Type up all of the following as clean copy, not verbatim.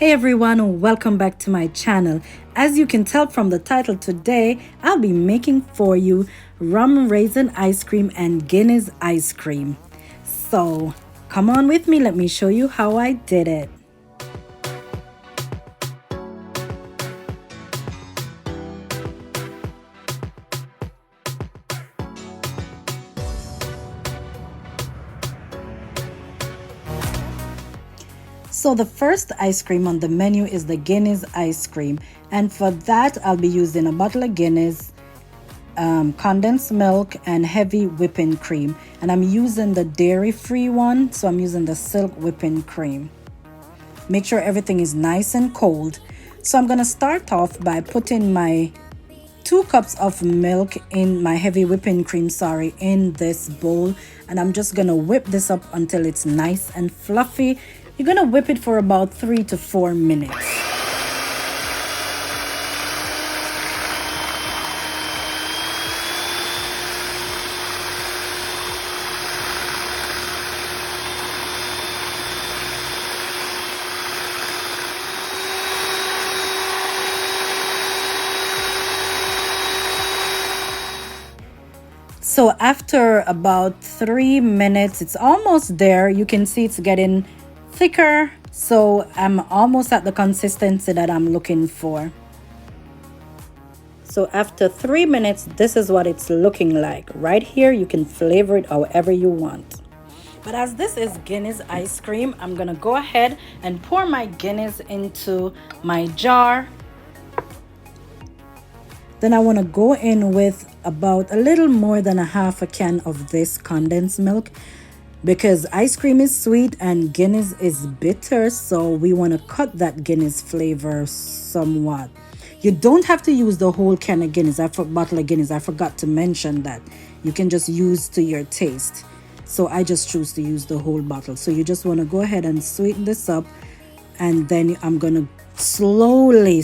Hey everyone, welcome back to my channel. As you can tell from the title, today I'll be making for you rum and raisin ice cream and Guinness ice cream. So come on with me, let me show you how I did it. So the first ice cream on the menu is the Guinness ice cream, and for that I'll be using a bottle of Guinness, condensed milk, and heavy whipping cream. And I'm using the dairy-free one, so I'm using the silk whipping cream. Make sure everything is nice and cold. So I'm gonna start off by putting my 2 cups of milk in my heavy whipping cream, in this bowl, and I'm just gonna whip this up until it's nice and fluffy. You're gonna whip it for about 3 to 4 minutes. So after about 3 minutes, it's almost there. You can see it's getting thicker, so I'm almost at the consistency that I'm looking for. So after 3 minutes, this is what it's looking like. Right here, you can flavor it however you want. But as this is Guinness ice cream, I'm gonna go ahead and pour my Guinness into my jar. Then I want to go in with about a little more than a half a can of this condensed milk, because ice cream is sweet and Guinness is bitter, so we want to cut that Guinness flavor somewhat. You don't have to use the whole can of Guinness, bottle of Guinness. I forgot to mention that. You can just use to your taste. So I just choose to use the whole bottle. So you just want to go ahead and sweeten this up, and then I'm going to slowly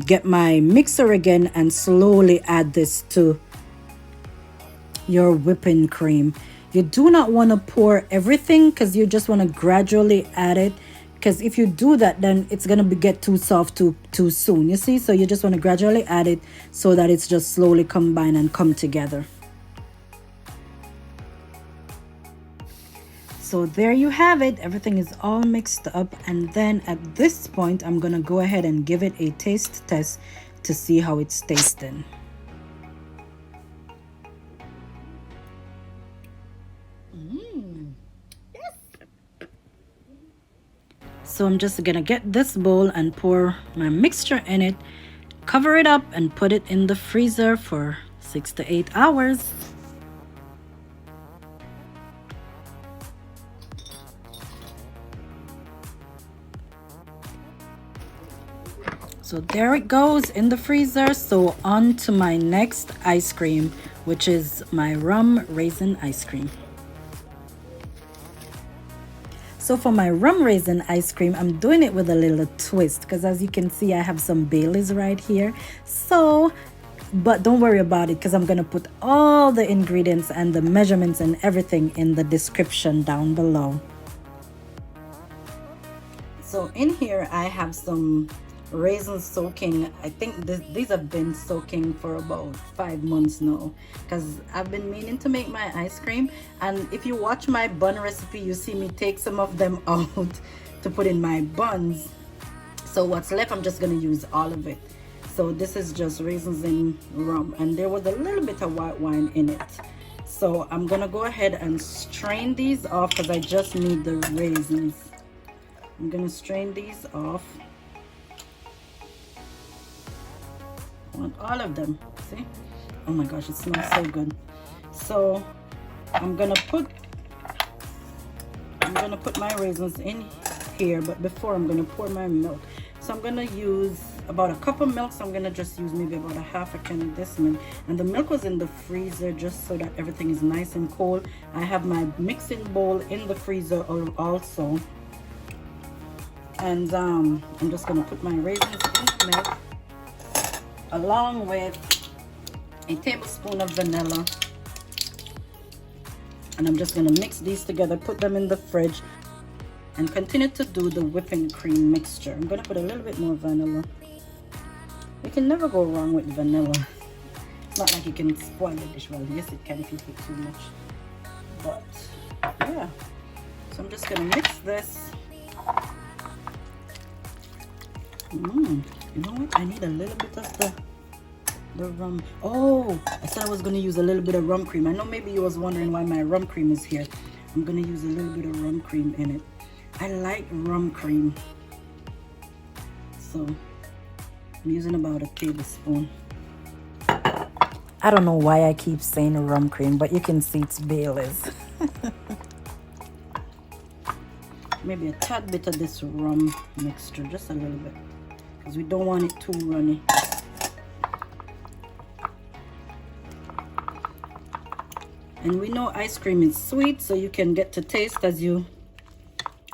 get my mixer again and slowly add this to your whipping cream. You do not want to pour everything, because you just want to gradually add it, because if you do that, then it's going to get too soft too soon, you see. So you just want to gradually add it so that it's just slowly combine and come together. So there you have it. Everything is all mixed up, and then at this point I'm gonna go ahead and give it a taste test to see how it's tasting. Yes. So I'm just gonna get this bowl and pour my mixture in it, cover it up, and put it in the freezer for 6 to 8 hours. So there it goes in the freezer. So on to my next ice cream, which is my rum raisin ice cream. So for my rum raisin ice cream, I'm doing it with a little twist, because as you can see, I have some Baileys right here. So, but don't worry about it, because I'm going to put all the ingredients and the measurements and everything in the description down below. So in here, I have some raisins soaking. I think these have been soaking for about 5 months now, because I've been meaning to make my ice cream. And if you watch my bun recipe, you see me take some of them out to put in my buns. So what's left, I'm just going to use all of it. So this is just raisins and rum, and there was a little bit of white wine in it. So I'm gonna go ahead and strain these off, because I just need the raisins. I'm gonna strain these off. I want all of them. See? Oh my gosh, it smells so good. So I'm gonna put my raisins in here, but before I'm gonna pour my milk. So I'm gonna use about a cup of milk. So I'm gonna just use maybe about a half a can of this milk, and the milk was in the freezer just so that everything is nice and cold. I have my mixing bowl in the freezer also, and I'm just gonna put my raisins in the milk, along with a tablespoon of vanilla, and I'm just gonna mix these together, put them in the fridge and continue to do the whipping cream mixture. I'm gonna put a little bit more vanilla. You can never go wrong with vanilla. It's not like you can spoil the dish. Well, yes it can if you put too much, but yeah. So I'm just gonna mix this. You know what, I need a little bit of the rum. Oh, I said I was gonna use a little bit of rum cream. I know maybe you was wondering why my rum cream is here. I'm gonna use a little bit of rum cream in it. I like rum cream, so I'm using about a tablespoon. I don't know why I keep saying rum cream, but you can see it's Bailey's. Maybe a tad bit of this rum mixture, just a little bit, because we don't want it too runny. And we know ice cream is sweet, so you can get to taste as you,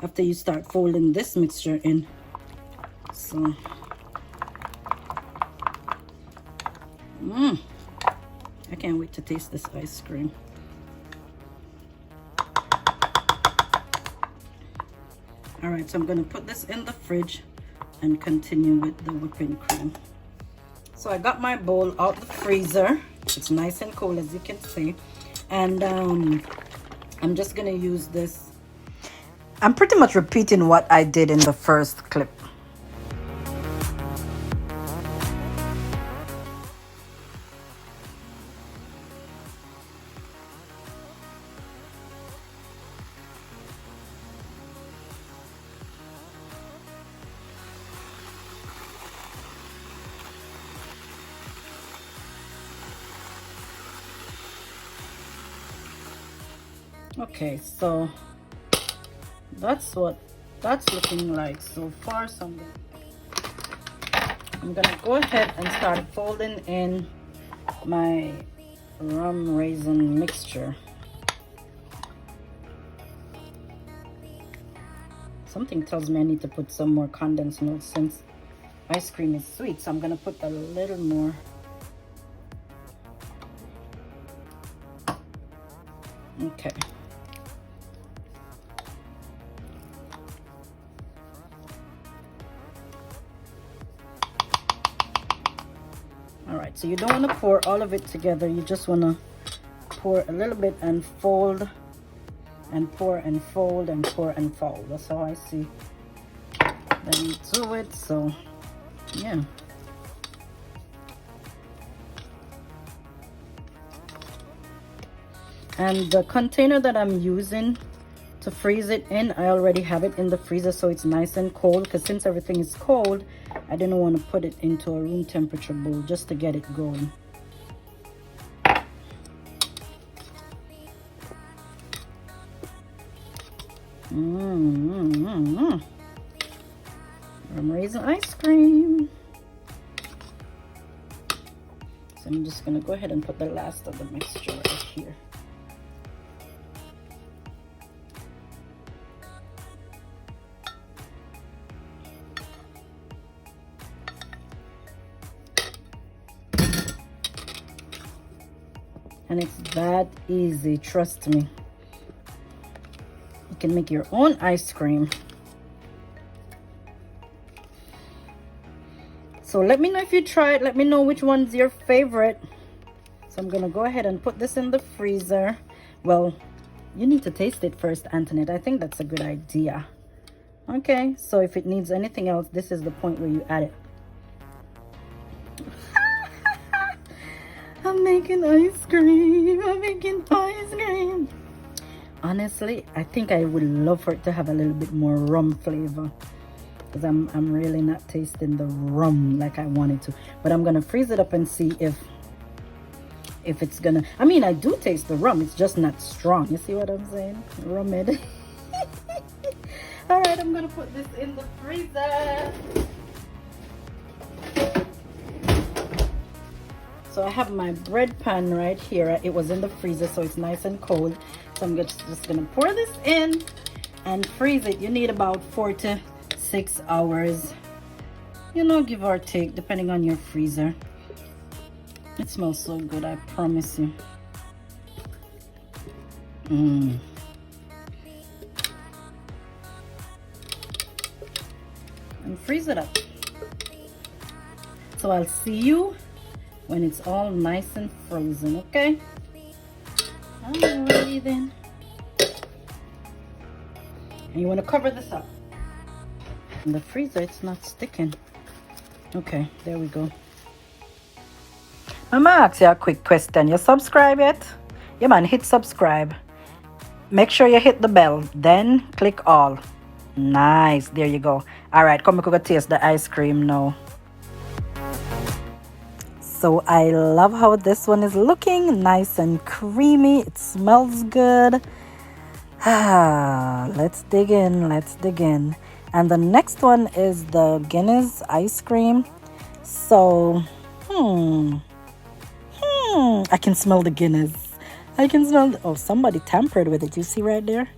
after you start folding this mixture in. So I can't wait to taste this ice cream. All right, so I'm gonna put this in the fridge and continue with the whipping cream. So I got my bowl out the freezer. It's nice and cold, as you can see. And I'm just gonna use this. I'm pretty much repeating what I did in the first clip. Okay, so that's what that's looking like so far. So I'm gonna go ahead and start folding in my rum raisin mixture. Something tells me I need to put some more condensed milk since ice cream is sweet, so I'm gonna put a little more. Okay. All right, so you don't want to pour all of it together. You just want to pour a little bit and fold and pour and fold and pour and fold. That's how I see them do it. So yeah. And the container that I'm using to freeze it in, I already have it in the freezer, so it's nice and cold, because since everything is cold, I didn't want to put it into a room temperature bowl just to get it going. Rum raisin ice cream. So I'm just gonna go ahead and put the last of the mixture right here. And it's that easy, trust me. You can make your own ice cream. So let me know if you try it. Let me know which one's your favorite. So I'm gonna go ahead and put this in the freezer. Well, you need to taste it first, Antoinette. I think that's a good idea. Okay, so if it needs anything else, this is the point where you add it. I'm making ice cream. I'm making ice cream. Honestly, I think I would love for it to have a little bit more rum flavor, because I'm really not tasting the rum like I wanted to. But I'm gonna freeze it up and see if it's gonna. I mean, I do taste the rum. It's just not strong. You see what I'm saying? Rummed. All right, I'm gonna put this in the freezer. So I have my bread pan right here. It was in the freezer, so it's nice and cold. So I'm just gonna pour this in and freeze it. You need about 4 to 6 hours, you know, give or take, depending on your freezer. It smells so good, I promise you. freeze it up. So I'll see you when it's all nice and frozen, okay? Alrighty then. And you want to cover this up. In the freezer, it's not sticking. Okay, there we go. I'ma ask you a quick question. You subscribe yet? Yeah, man, hit subscribe. Make sure you hit the bell, then click all. Nice, there you go. All right, come, we could taste the ice cream now. So I love how this one is looking, nice and creamy. It smells good. Let's dig in, let's dig in. And the next one is the Guinness ice cream. So, I can smell the Guinness. I can smell, oh, somebody tampered with it. You see right there?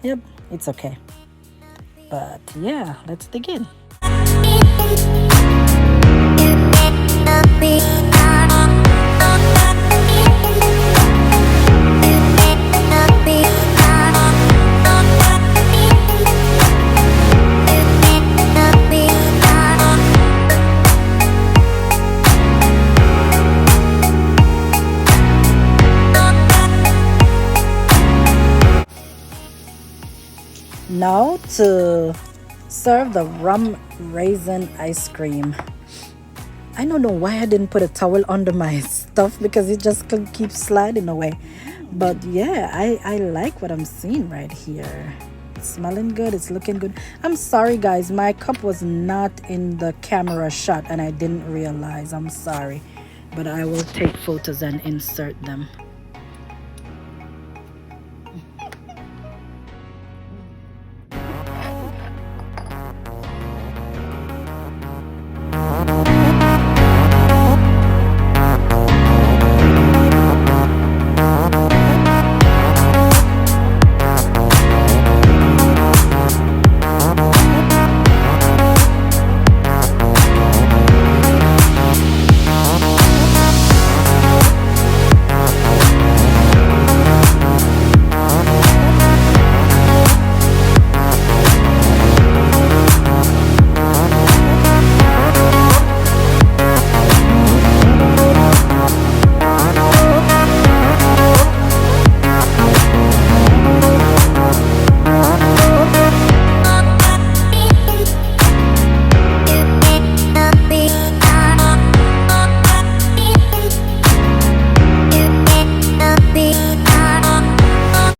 Yep, it's okay. But yeah, let's dig in. Now to serve the rum raisin ice cream. I don't know why I didn't put a towel under my stuff because it just keeps sliding away. But yeah, I like what I'm seeing right here. It's smelling good, it's looking good. I'm sorry guys, my cup was not in the camera shot and I didn't realize. I'm sorry. But I will take photos and insert them.